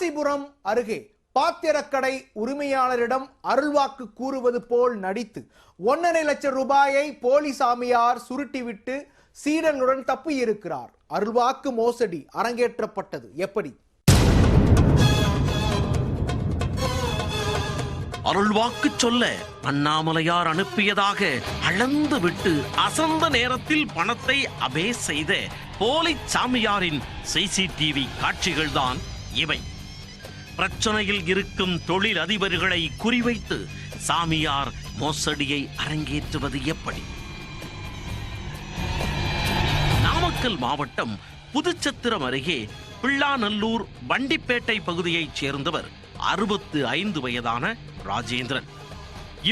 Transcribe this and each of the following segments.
காஞ்சிபுரம் அருகே பாத்திரக்கடை உரிமையாளரிடம் அருள்வாக்கு கூறுவது போல் நடித்து 1.5 லட்சம் ரூபாயை போலி சாமியார் சுருட்டிவிட்டு சீடர்களுடன் தப்பியிருக்கிறார். அருள்வாக்கு மோசடி அரங்கேற்றப்பட்டது எப்படி? அருள்வாக்கு சொல்ல அண்ணாமலையார் அனுப்பியதாக அளந்து விட்டு அசந்த நேரத்தில் பணத்தை அபே செய்த போலி சாமியாரின் சிசிடிவி காட்சிகள்தான் இவை. பிரச்சனையில் இருக்கும் தொழில் அதிபர்களை குறிவைத்து சாமியார் மோசடியை அரங்கேற்றுவது எப்படி? நாமக்கல் மாவட்டம் புதுச்சத்திரம் அருகே பிள்ளாநல்லூர் வண்டிப்பேட்டை பகுதியைச் சேர்ந்தவர் 65 வயதான ராஜேந்திரன்.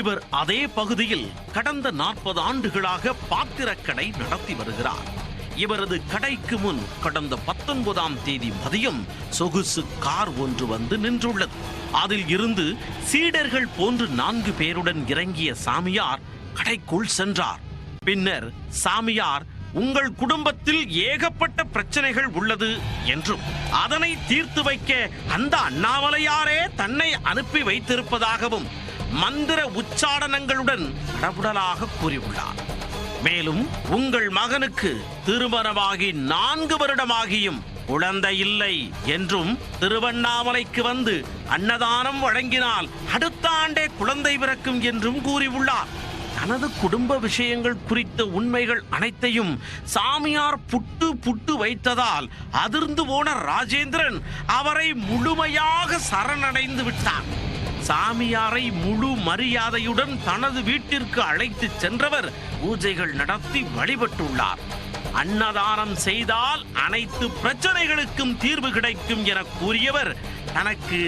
இவர் அதே பகுதியில் கடந்த 40 ஆண்டுகளாக பாத்திரக்கடை நடத்தி வருகிறார். இவரது கடைக்கு முன் கடந்த 19ஆம் தேதி மதியம் சொகுசு கார் ஒன்று வந்து நின்றுள்ளது. அதில் இருந்து சீடர்கள் போன்று 4 பேருடன் இறங்கிய சாமியார் கடைக்குள் சென்றார். பின்னர் சாமியார், உங்கள் குடும்பத்தில் ஏகப்பட்ட பிரச்சனைகள் உள்ளது என்றும் அதனை தீர்த்து வைக்க அந்த அண்ணாமலையாரே தன்னை அனுப்பி வைத்திருப்பதாகவும் மந்திர உச்சாடனங்களுடன் கடவுடலாக கூறியுள்ளார். மேலும் உங்கள் மகனுக்கு திருமணமாகி 4 வருடமாகியும் குழந்தை இல்லை என்றும் திருவண்ணாமலைக்கு வந்து அன்னதானம் வழங்கினால் அடுத்த ஆண்டே குழந்தை பிறக்கும் என்றும் கூறியுள்ளார். தனது குடும்ப விஷயங்கள் குறித்த உண்மைகள் அனைத்தையும் சாமியார் புட்டு வைத்ததால் அதிர்ந்து போன ராஜேந்திரன் அவரை முழுமையாக சரணடைந்து விட்டார். சாமியாரை முழு மரியாதையுடன் தனது வீட்டிற்கு அழைத்து சென்றவர் பூஜைகள் நடத்தி வழிபட்டுள்ளார். அன்னதானம் செய்தால் அனைத்து பிரச்சனைகளுக்கும் தீர்வு கிடைக்கும் என கூறியவர் தனக்கு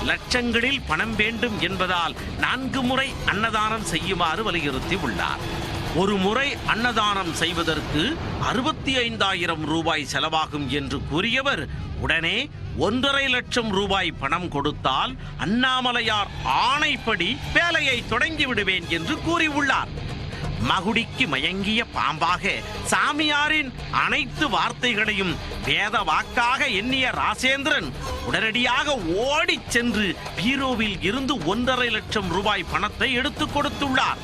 லட்சங்களில் பணம் வேண்டும் என்பதால் 4 முறை அன்னதானம் செய்யுமாறு வலியுறுத்தி உள்ளார். ஒரு முறை அன்னதானம் செய்வதற்கு 65,000 ரூபாய் செலவாகும் என்று கூறியவர் உடனே 1.5 லட்சம் ரூபாய் பணம் கொடுத்தால் அண்ணாமலையார் ஆணைப்படி வேலையை தொடங்கி விடுவேன் என்று கூறியுள்ளார். மகுடிக்கு மயங்கிய பாம்பாக சாமியாரின் அனைத்து வார்த்தைகளையும் வேத வாக்காக எண்ணிய ராஜேந்திரன் உடனடியாக ஓடி சென்று பீரோவில் இருந்து 1.5 லட்சம் ரூபாய் பணத்தை எடுத்துக் கொடுத்துள்ளார்.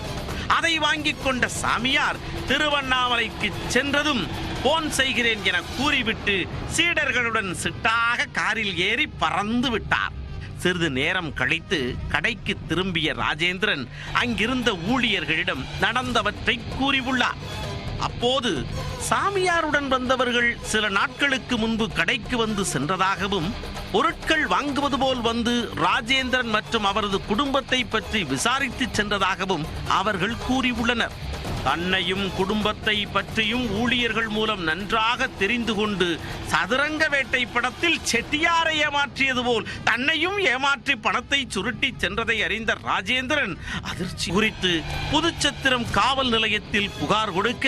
அதை வாங்கிக் கொண்ட சாமியார் திருவண்ணாமலைக்கு சென்றதும் போன் செய்கிறேன் என கூறிவிட்டு சீடர்களுடன் சிட்டாக காரில் ஏறி பறந்து விட்டார். சிறிது நேரம் கழித்து கடைக்கு திரும்பிய ராஜேந்திரன் அங்கிருந்த ஊழியர்களிடம் நடந்தவற்றை கூறியுள்ளார். அப்போது சாமியாருடன் வந்தவர்கள் சில நாட்களுக்கு முன்பு கடைக்கு வந்து சென்றதாகவும் பொருட்கள் வாங்குவது போல் வந்து ராஜேந்திரன் மற்றும் அவரது குடும்பத்தை பற்றி விசாரித்து சென்றதாகவும் அவர்கள் கூறியுள்ளனர். தன்னையும் குடும்பத்தை பற்றியும் ஊழியர்கள் மூலம் நன்றாக தெரிந்து கொண்டு சதுரங்க வேட்டை படத்தில் செட்டியாரை ஏமாற்றியது போல் தன்னையும் ஏமாற்றி பணத்தை சுருட்டி சென்றதை அறிந்த ராஜேந்திரன் அதிர்ச்சி குறித்து புதுச்சத்திரம் காவல் நிலையத்தில் புகார் கொடுக்க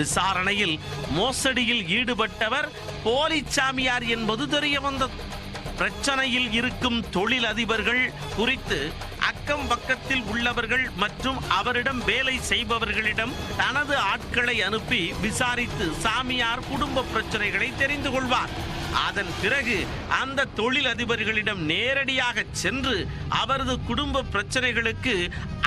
விசாரணையில் மோசடியில் ஈடுபட்டவர் போலி சாமியார் என்பது தெரிய வந்தது. பிரச்சனையில் இருக்கும் தொழில் அதிபர்கள் குறித்து அக்கம் பக்கத்தில் உள்ளவர்கள் மற்றும் அவரிடம் வேலை செய்பவர்களிடம் தனது ஆட்களை அனுப்பி விசாரித்து சாமியார் குடும்ப பிரச்சனைகளை தெரிந்து கொள்வார். அதன் பிறகு அந்த தொழில் அதிபர்களிடம் நேரடியாக சென்று அவரது குடும்ப பிரச்சனைகளுக்கு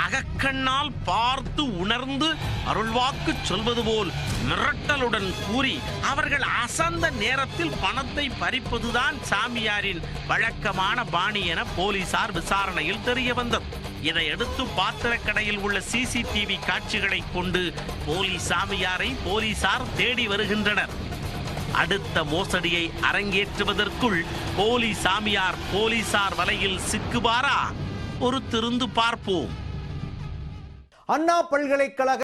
அகக்கண்ணால் பார்த்து உணர்ந்து அருள்வாக்கு சொல்வது போல் மிரட்டலுடன் கூறி அவர்கள் அசந்த நேரத்தில் பணத்தை பறிப்பதுதான் சாமியாரின் வழக்கமான பாணி என போலீசார் விசாரணையில் தெரிய வந்தது. இதையடுத்து பாத்திரக்கடையில் உள்ள சிசிடிவி காட்சிகளை கொண்டு போலி சாமியாரை போலீசார் தேடி வருகின்றனர். அடுத்த மோசடியை அரங்கேற்றுவதற்குள் போலி சாமியார் போலீசார் வலையில் சிக்குவாரா? பொறுத்திருந்து பார்ப்போம். அண்ணா பல்கலைக்கழக